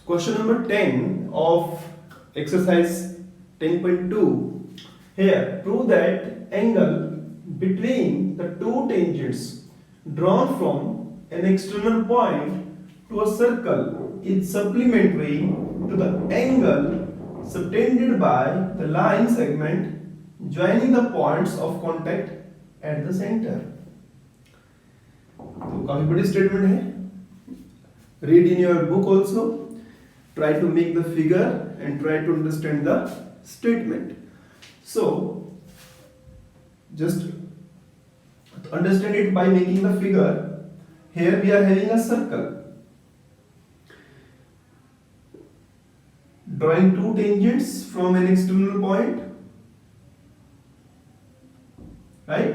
Question number 10 of exercise 10.2. Here, prove that angle between the two tangents drawn from an external point to a circle is supplementary to the angle subtended by the line segment joining the points of contact at the center. तो काफी बड़ी statement है. Read in your book also. Try to make the figure and try to understand the statement. So, just understand it by making the figure. Here we are having a circle. Drawing two tangents from an external point. Right?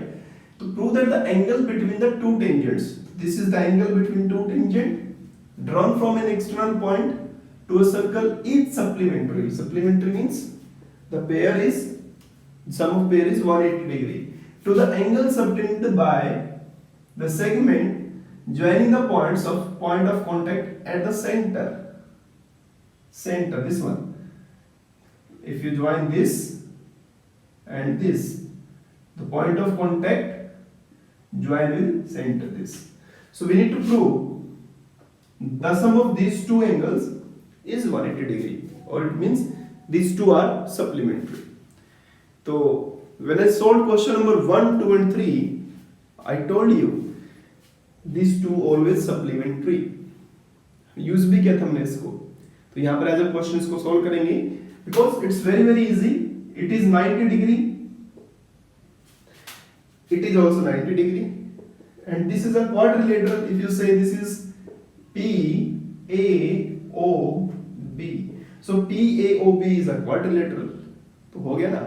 To prove that the angle between the two tangents. This is the angle between two tangents drawn from an external point to a circle is supplementary. Supplementary means the pair is sum of pair is 180 degree to the angle subtended by the segment joining the point of contact at the center. Center, this one. If you join this and this, the point of contact join with center this. So we need to prove the sum of these two angles is 180 degree, or it means these two are supplementary. So when I solved question number 1, 2 and 3, I told you these two always supplementary. Use भी किया था हमने इसको. तो यहाँ पर as a question इसको solve करेंगे because it's very very easy. It is 90 degree, it is also 90 degree, and this is a quadrilateral. If you say this is PAOB, so PAOB is a quadrilateral. तो हो गया ना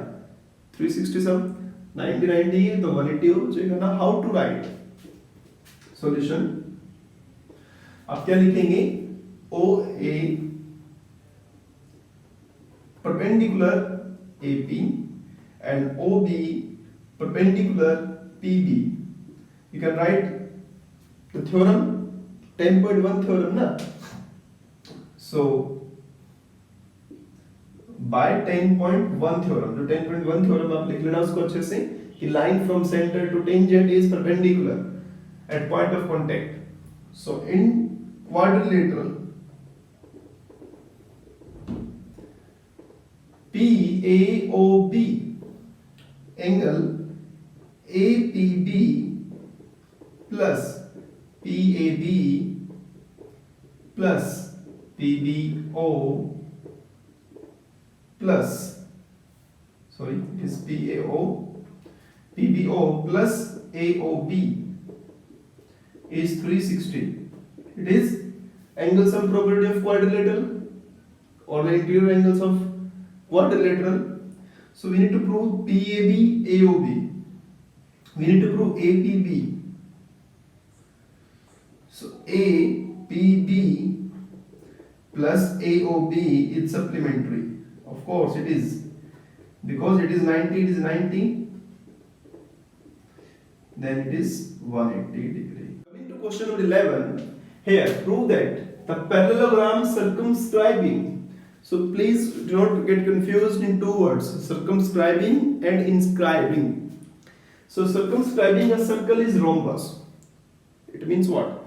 360 सब 90 90 है तो 180 हो जाएगा ना. How to write solution? आप क्या लिखेंगे? OA perpendicular AP and OB perpendicular PB. You can write the theorem 10.1 theorem ना. So by 10.1 theorem, जो 10.1 theorem आप लिख लेना उसको अच्छे से कि line from center to tangent is perpendicular at point of contact. So in quadrilateral PAOB angle APB plus PAB plus PBO plus it is PBO plus AOB is 360. It is angle sum property of quadrilateral or the interior angles of quadrilateral. So we need to prove PAB, AOB. We need to prove APB. So APB plus AOB is supplementary. Of course it is. Because it is 90, it is 90. Then it is 180 degree. Coming to question number 11. Here, prove that the parallelogram circumscribing. So please do not get confused in two words, circumscribing and inscribing. So circumscribing a circle is rhombus. It means what?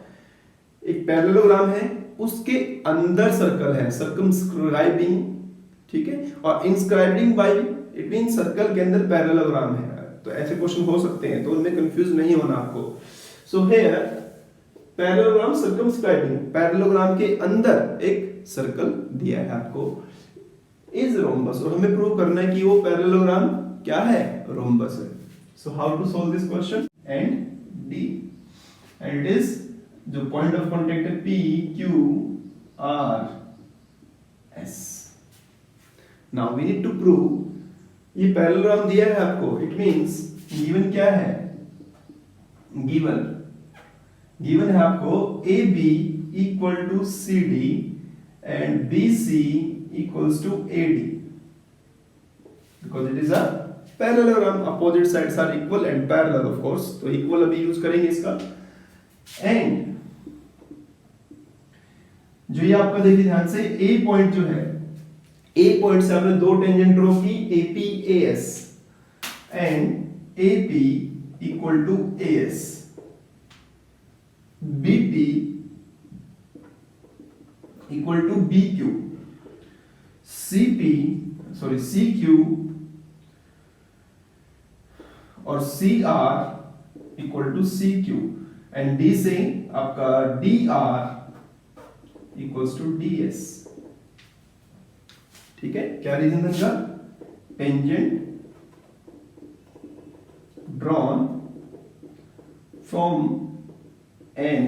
एक parallelogram है उसके अंदर circle है, circumscribing, ठीक है. और inscribing by it means circle के अंदर पैरेललोग्राम है. तो ऐसे क्वेश्चन हो सकते हैं तो उनमें कंफ्यूज नहीं होना आपको. So here parallelogram circumscribing, parallelogram के अंदर एक सर्कल दिया है आपको इज रोम्बस और हमें प्रूव करना है कि वो पैरेललोग्राम क्या है? रोम्बस है. So how to solve this question? And D, and it is जो पॉइंट ऑफ कांटेक्ट है P Q R S. Now we need to prove ये पैरेललोग्राम दिया है आपको. इट मींस गिवन क्या है? गिवन है आपको AB equal to CD and BC equals to AD because it is a parallelogram. Opposite sides are equal and parallel of course. तो equal अभी यूज करेंगे इसका. And जो ये आपका देखिए ध्यान से ए पॉइंट जो है, ए पॉइंट से आपने दो टेंजेंट ड्रॉ की, AP AS and AP equal to AS, BP equal to BQ, CQ और CR equal to CQ and D से आपका डीआर इक्वल्स टू डीएस। ठीक है, क्या रीजन था इनका? Tangent drawn from an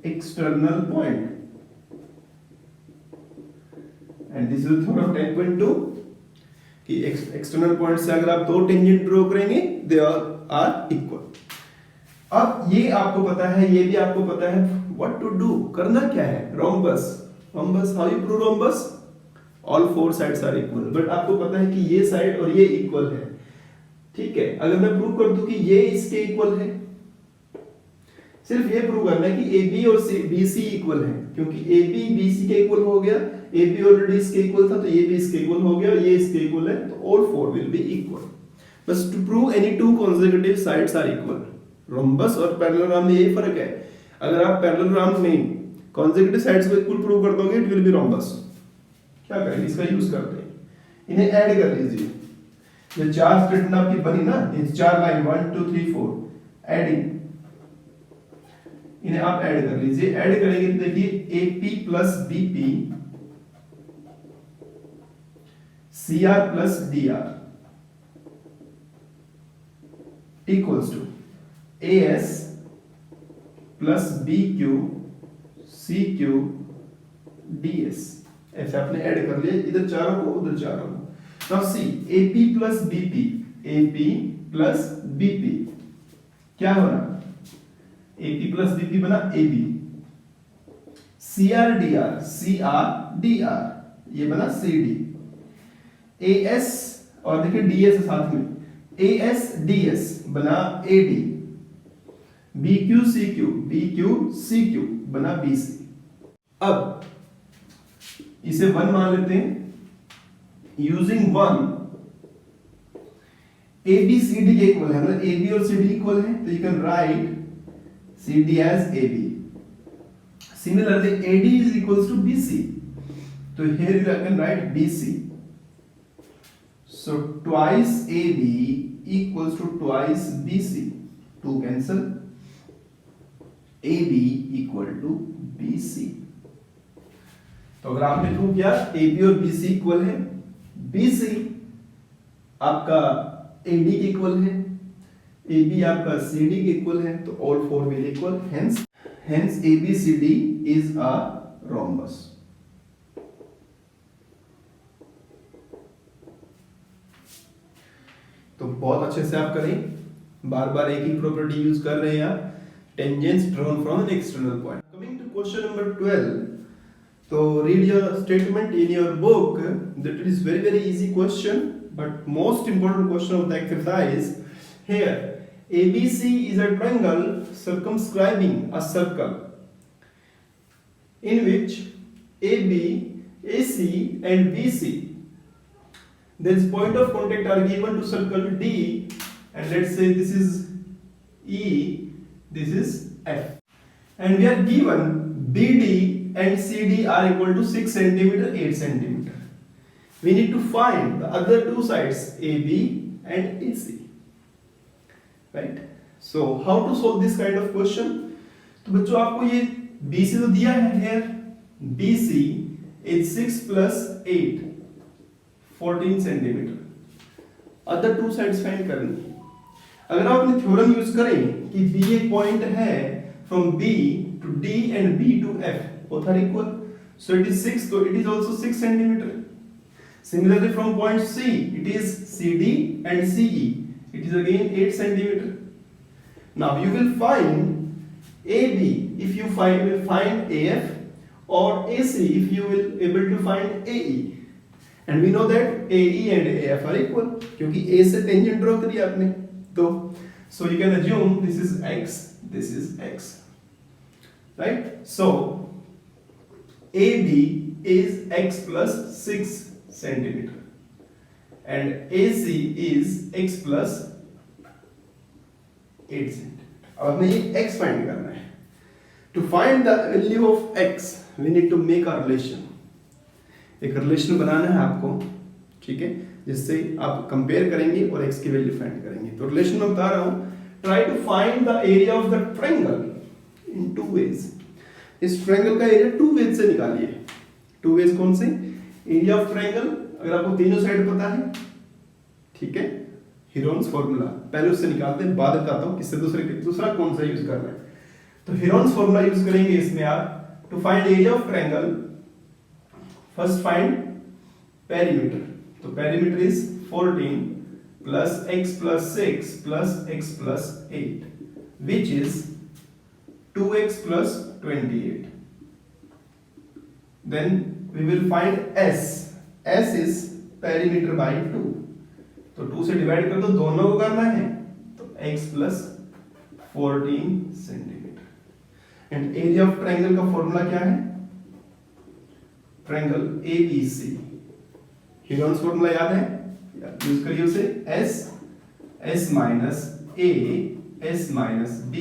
external point and this is theorem 10.2 कि external point से अगर आप दो टेंजेंट ड्रॉ करेंगे दे आर इक्वल। अब ये आपको पता है, ये भी आपको पता है व्हाट टू डू, करना क्या है। Rhombus, how you prove rhombus? All four sides are equal, but आपको पता है कि ये साइड और ये इक्वल है। ठीक है, अगर मैं प्रूव कर दूं कि ये इसके इक्वल है, सिर्फ ये प्रूव करना है कि AB और BC इक्वल है, क्योंकि AB BC के इक्वल हो गया, AB ऑलरेडी इसके इक्वल था तो ये भी इसके इक्वल हो गया, और ये इसके इक्वल है, तो all four will be equal. बस to prove any two consecutive sides are equal. Rhombus और पैरेललोग्राम में यही फर्क है। अगर आप पैरेललोग्राम में consecutive साइड्स को इक्वल प्रूव कर दोगे, इट विल बी रोम्बस। क्या करेंगे, इसका यूज करते हैं, इन्हें ऐड कर लीजिए। ये चार स्टेटमेंट आपकी बनी ना, ये चार लाइन 1 2 3 4 एडिंग, इन्हें आप ऐड कर लीजिए। ऐड करेंगे तो देखिए AP plus BP CR plus DR equals to AS plus BQ CQ DS। ऐसे आपने ऐड कर लिया, इधर चारों को उधर चारों को। Now see AP plus BP, AP plus BP क्या बना? AP प्लस BP बना AB। CR DR ये बना CD। AS और देखिए DS है साथ में, AS DS बना AD। BQ CQ बना BC। अब इसे 1 मान लेते हैं। यूजिंग 1 AB CD के इक्वल है, मतलब AB और CD इक्वल है, तो you can write CD as AB. Similarly, AD is equals to BC. So here you can write BC. So twice AB equals to twice BC. 2 cancel. AB equal to BC. तो अगर आपने prove किया AB और BC equal है, BC आपका AD के equal है, AB आपका CD के इक्वल है, तो all four will equal. Hence ABCD is a rhombus. तो बहुत अच्छे से आप करें, बार बार एक ही प्रॉपर्टी यूज कर रहे हैं आप, tangents drawn from an external point. Coming to question number 12. So read your statement in your book. That is very easy question, but most important question of the exercise. Here ABC is a triangle circumscribing a circle in which AB, AC and BC, this point of contact are given to circle D, and let's say this is E, this is F, and we are given BD and CD are equal to 6 cm, 8 cm. We need to find the other two sides AB and AC, right? So how to solve this kind of question? तो बच्चों आपको ये BC तो दिया है, here BC is 6 plus 8 14 cm. Other two sides find करनी है। अगर आप अपने थ्योरम यूज करें कि B एक पॉइंट है from B to D and B to F, both are equal, so it is 6, so it is also 6 cm. Similarly from point C, it is CD and CE, it is again 8 cm. Now you will find AB if you will find AF, or AC if you will able to find AE, and we know that AE and AF are equal क्योंकि A से tangent draw करी आपने, तो so you can assume this is X, this is X, right? So AB is x plus 6 centimeter and AC is x plus 8 centimeter. अब हमें ये x find करना है. To find the value of x, we need to make a relation. एक relation बनाना है आपको, ठीक है, जिससे आप कंपेयर करेंगे और x की वैल्यू फाइंड करेंगे. तो रिलेशन में बता रहा हूं, try to find the area of the triangle in two ways. इस ट्रायंगल का एरिया टू वेज से निकालिए. टू वेज कौन से? एरिया ऑफ ट्रायंगल अगर आपको तीनों साइड पता है, ठीक है, हीरोन्स फॉर्मूला पहले उससे निकालते हैं, बाद में बताता हूं किससे दूसरा कौन सा यूज करना है. तो हीरोन्स फॉर्मूला यूज करेंगे इसमें आप. To find area of triangle, first find perimeter. तो perimeter is 14 plus x plus 6 plus x plus 8, which is 2x plus 28. Then we will find s. S is perimeter by 2. तो 2 से divide कर दो, दोनों को करना है, तो x plus 14 centimetre. And area of triangle का फॉर्मूला क्या है? Triangle ABC. हीरोन्स फॉर्मूला याद है? यूज करिए उसे. s minus a, s minus b,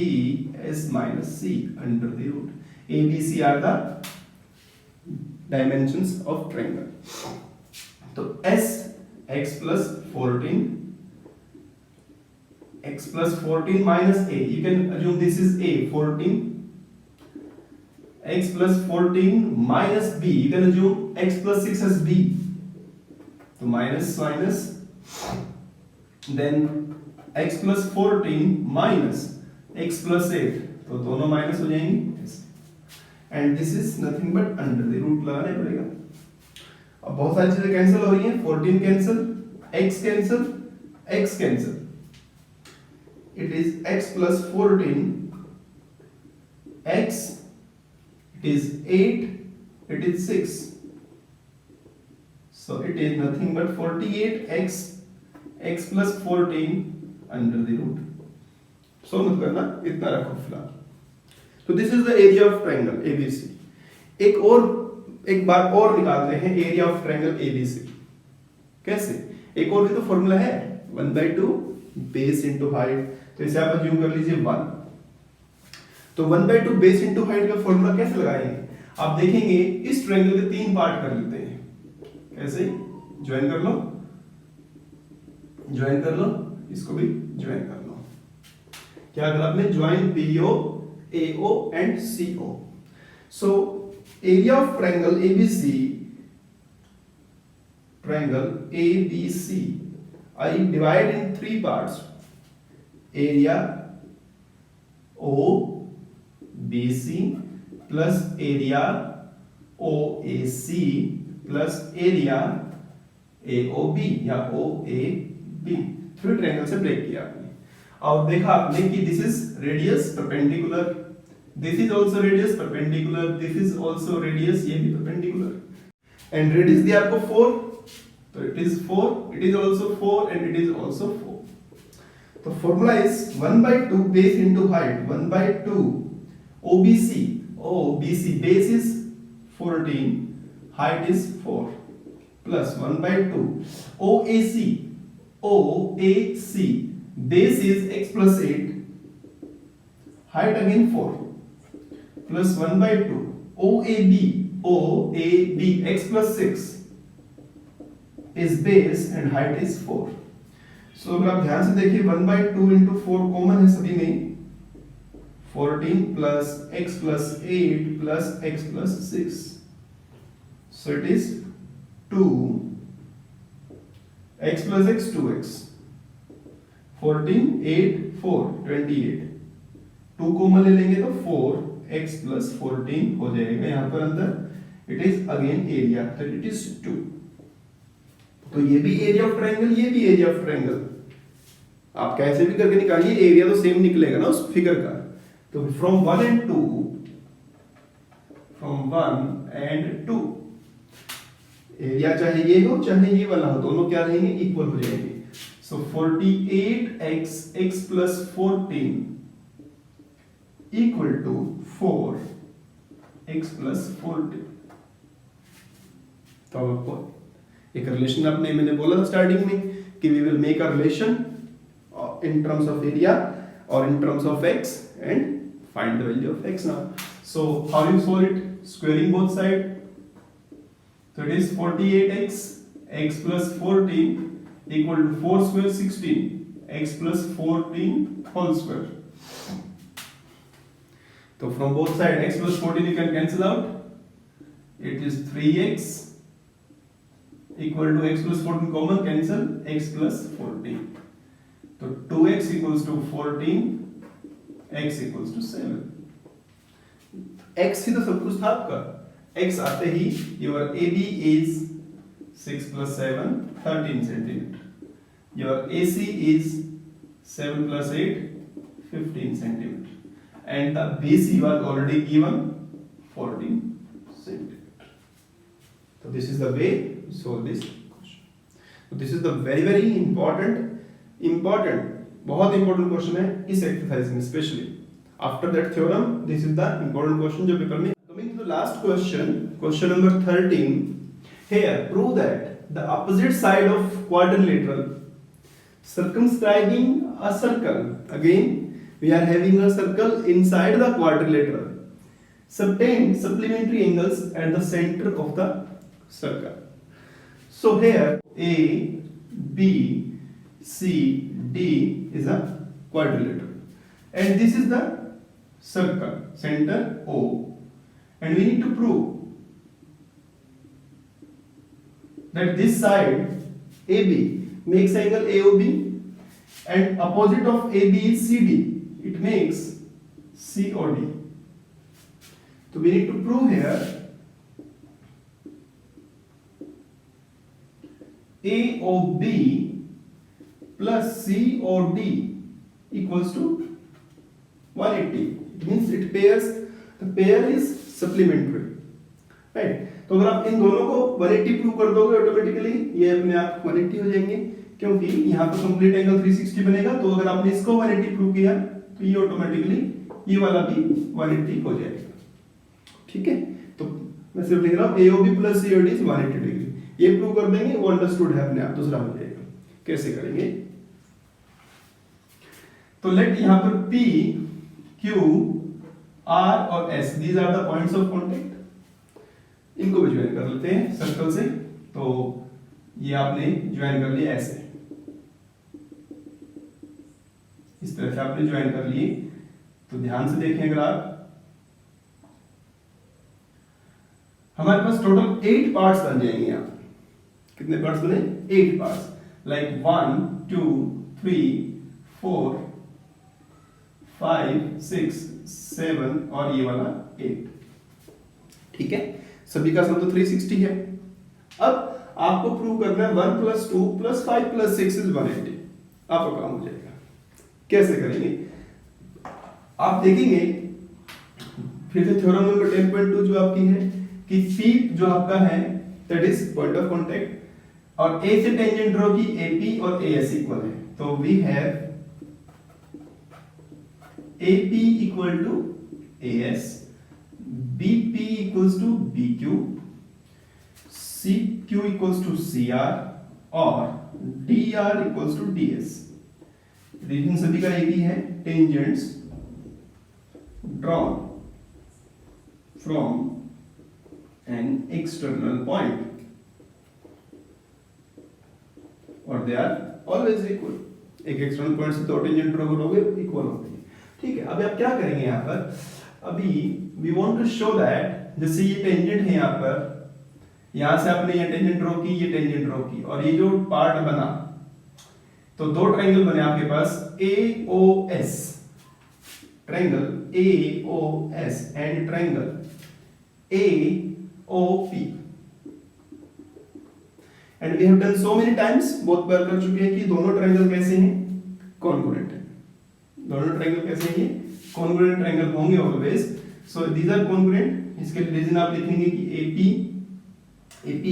s minus c under the root. A, B, C are the dimensions of triangle. तो s x plus 14, x plus 14 minus a. You can assume this is a 14. X plus 14 minus b. You can assume x plus 6 as b. तो minus minus. Then x plus 14 minus x plus 8, तो दोनों minus हो जाएंगे. And this is nothing but under the root लगाना पड़ेगा. अब बहुत सारी चीजें कैंसिल हो रही हैं. 14 cancel, x cancel, x cancel. It is x plus 14, x, it is 8, it is 6. So it is nothing but 48x, x plus 14 under the root. So मत करना, इतना रखो फिलहाल. तो this is the area of triangle ABC. एक बार और निकालते हैं एरिया ऑफ ट्रायंगल ABC. कैसे? एक और भी तो फॉर्मूला है, 1/2 बेस इंटू हाइट. तो इसे आप अज्यूम कर लीजिए 1. तो 1/2 बेस इंटू हाइट का फॉर्मूला कैसे लगाएंगे? आप देखेंगे इस ट्रायंगल के 3 पार्ट कर लेते हैं. कैसे? ज्वाइन कर लो, इसको भी ज्वाइन कर लो. क्या करा आपने? Join PO, AO and CO. So area of triangle ABC, I divide in 3 parts. Area OBC plus area OAC plus area AOB या OAB. 3 ट्रायंगल से ब्रेक किया आपने और देखा आपने कि this is radius perpendicular, this is also radius perpendicular, this is also radius, ये भी परपेंडिकुलर. एंड रेडियस दिया आपको 4, तो it is 4, it is also 4 and it is also 4. तो formula is 1/2 base into height. 1/2 OBC base is 14, height is 4 plus 1/2 OAC base is x plus 8, height again 4 plus 1/2 OAB x plus 6 is base and height is 4. So अगर आप ध्यान से देखिए 1/2 into 4 common है सभी में. 14 plus x plus 8 plus x plus 6. So it is 2 x plus x 2x. 14 8 4 28. 2 common ले लेंगे तो 4x plus 14 हो जाएगा. यहाँ पर अंदर it is again area, तो it is 2. तो ये भी एरिया ऑफ ट्रायंगल, ये भी एरिया ऑफ ट्रायंगल. आप कैसे भी करके निकालिए, एरिया तो सेम निकलेगा ना उस फिगर का. तो from 1 and 2, from 1 and 2 area चाहे ये हो चाहे ये वाला हो, दोनों क्या रहेंगे? इक्वल हो जाएंगे. सो 48x x plus 14 equal to 4x plus 14. तो अब आपको एक रिलेशन मैंने बोला था स्टार्टिंग में कि we will make a relation in terms of area or in terms of x and find the value of x now. So how you solve it? Squaring both sides. So it is 48x x plus 14 equal to 4 square 16 x plus 14 whole square. So from both sides x plus 14 you can cancel out. It is 3x equal to x plus 14 common, cancel x plus 14. तो 2x equals to 14, x equals to 7. x ही तो सब कुछ था आपका. x आते ही your AB is 6 plus 7, 13 centimeter. Your AC is 7 plus 8, 15 centimeter. And the BC was already given 14 centimeter. So this is the way to solve this question. So this is the very important बहुत important question है इस exercise में specially. After that theorem this is the important question जो paper में. Coming to the last question number 13. Here prove that the opposite side of quadrilateral circumscribing a circle. Again we are having a circle inside the quadrilateral. Subtend supplementary angles at the center of the circle. So here A, B, C, D is a quadrilateral and this is the circle center O, and we need to prove that this side AB makes angle AOB and opposite of AB is CD, it makes COD. So we need to prove here AOB plus COD equals to 180. It means it pairs, the pair is supplementary, right? तो अगर आप इन दोनों को 180 prove कर दोगे automatically ये अपने आप 180 हो जाएंगे, क्योंकि यहाँ पे कंप्लीट एंगल 360 बनेगा. तो अगर आपने इसको 180 प्रूव किया तो ये ऑटोमेटिकली ये वाला भी 180 हो जाएगा. ठीक है, तो मैं सिर्फ लिख रहा हूँ AOB plus COD is 180 degree. ये प्रूव कर देंगे, वो अंडरस्टूड है अपने आप, दूसरा हो जाएगा. कैसे करेंगे? तो लेट यहां पर P, Q, R और S these are the points of contact. इनको भी ज्वाइन कर लेते हैं सर्कल से. तो ये आपने ज्वाइन कर लिया ऐसे, इस तरह से आपने ज्वाइन कर लिए. तो ध्यान से देखें, अगर आप हमारे पास टोटल 8 पार्ट्स बन जाएंगे. यहाँ कितने पार्ट्स बने? 8 पार्ट्स. लाइक 1 2 3 4 5 6 7 और ये वाला 8. ठीक है, सभी का सम तो 360 है. अब आपको प्रूव करना है 1 plus 2 plus 5 plus 6 is 180. आपका काम हो जाएगा. कैसे करेंगे आप देखेंगे. फिर से थ्योरम नंबर 10.2 जो आपकी है कि P जो आपका है that is point of contact, और A से टेंजेंट ड्रॉ की AP और AS इक्वल है. तो we have AP equal to AS, BP equals to BQ, CQ equals to CR और DR equals to DS. Reason सभी का एक ही है. Tangents drawn from an external point और they are always equal. एक एक्सटर्नल पॉइंट से दो टेंजेंट ड्रॉ करोगे इक्वल होते हैं. ठीक है, अभी आप क्या करेंगे यहाँ पर? अभी we want to show that जैसे ये टेंजेंट है यहाँ पर, यहाँ से आपने ये टेंजेंट ड्रॉ की, ये टेंजेंट ड्रॉ की, और ये जो पार्ट बना, तो दो ट्रायंगल बने आपके पास AOS, triangle AOS and triangle AOP. And we have done so many times, बहुत बार कर चुके हैं कि दोनों ट्रायंगल कैसे हैं? कॉन्ग्रुएंट है. दोनों ट्रायंगल कैसे हैं? कॉन्ग्रुएंट ट्रायंगल होंगे always. So these are congruent. इसके लिए रीजन आप लिखेंगे कि AP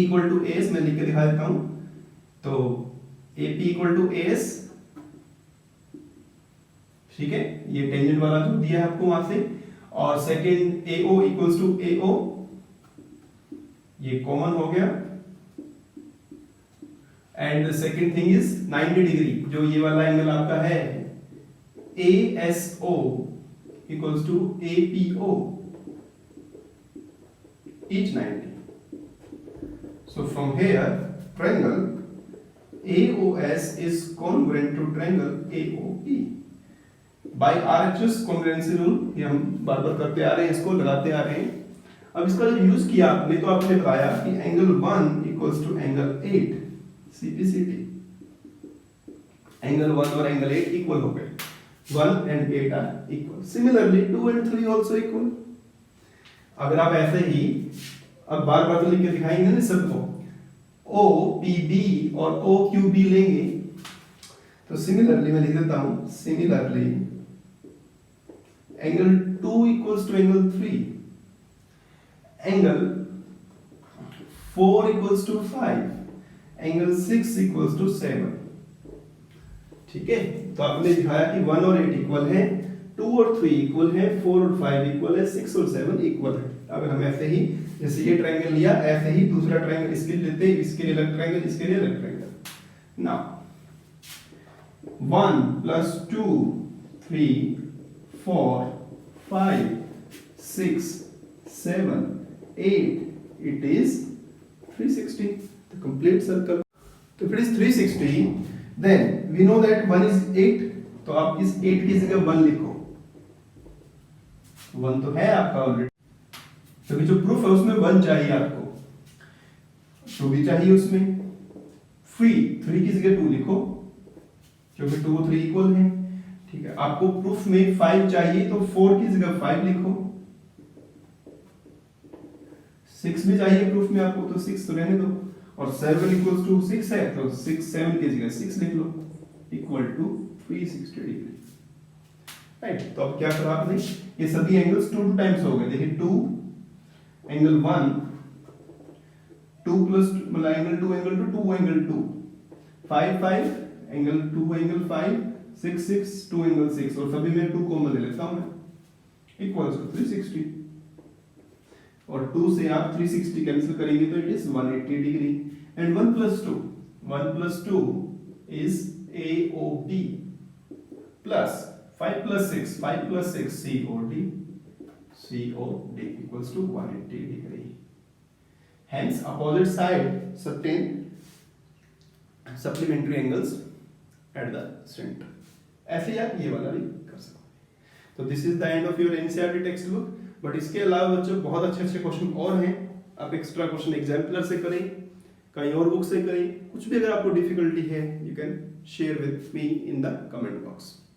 इक्वल टू AS. मैं लिख के दिखा देता हूं. तो AP इक्वल टू AS, ठीक है, ये टेंजेंट वाला जो दिया है आपको वहां से, और second AO equals to AO, ये कॉमन हो गया, and the second thing is 90 degree, जो ये वाला एंगल आपका है ASO equals to APO, each 90. So from here triangle AOS is congruent to triangle AOP by RHS congruency rule, ये हम बार बार करते आ रहे हैं, इसको लगाते आ रहे हैं। अब इसका जब यूज किया आपने तो आपने बताया कि angle 1 equals to angle 8 CPCT, angle 1 और एंगल 8 इक्वल हो गए, 1 and 8 are equal. Similarly 2 and 3 also equal. अगर आप ऐसे ही अब बार बार तो लिख के दिखाएंगे ना सबको, OPB और OQB लेंगे तो सिमिलरली मैं लिख देता हूं, similarly angle 2 equals to angle 3, angle 4 equals to 5, angle 6 equals to 7। ठीक है, तो आपने दिखाया कि 1 और 8 इक्वल है, 2 और 3 इक्वल है, 4 और 5 इक्वल है, 6 और 7 इक्वल है। अगर हम ऐसे ही जैसे ये ट्रायंगल लिया, ऐसे ही दूसरा ट्रायंगल इसके लिए लेते, इसके लिए अलग ट्रायंगल, इसके लिए अलग triangle. Now 1 plus 2 3 4 5 6 7 8 it is 360, the complete circle. तो if it is 360 then we know that 1 is 8, तो आप इस 8 की जगह 1 लिखो, 1 तो है आपका ऑलरेडी, क्योंकि जो प्रूफ है उसमें 1 चाहिए आपको, 2 भी चाहिए उसमें, 3 की जगह 2 लिखो क्योंकि 2 और 3 इक्वल हैं। ठीक है, आपको प्रूफ में 5 चाहिए तो 4 की जगह 5 लिखो, 6 भी चाहिए प्रूफ में आपको तो 6 तो रहने दो, और 7 इक्वल्स टू 6 है तो 7 की जगह 6 लिख लो, इक्वल टू 360 डिग्री। राइट, तो अब क्या करा आपने, ये सभी एंगल्स 2 टाइम्स हो गए। देखिए 2 एंगल 1, 2 प्लस मतलब angle 2 angle 2 2 angle 2, 5 5 angle 2 angle 5, 6 6 2 angle 6, और सभी में 2 कॉमन ले लेता हूं मैं, इक्वल्स टू 360, और 2 से आप 360 कैंसिल करेंगे तो it is 180 degree. And 1 plus 2 is AOB plus 5 plus 6 COD equals to 180 degree. Hence opposite side sustain supplementary angles at the center. ऐसे आप ये वाला भी कर सकते हैं। तो this is the end of your NCERT text book. But इसके अलावा बच्चों बहुत अच्छे अच्छे क्वेश्चन और हैं, आप एक्स्ट्रा क्वेश्चन एग्जाम्पलर से करें, कहीं और बुक से करें, कुछ भी अगर आपको डिफिकल्टी है you can share with me in the comment box.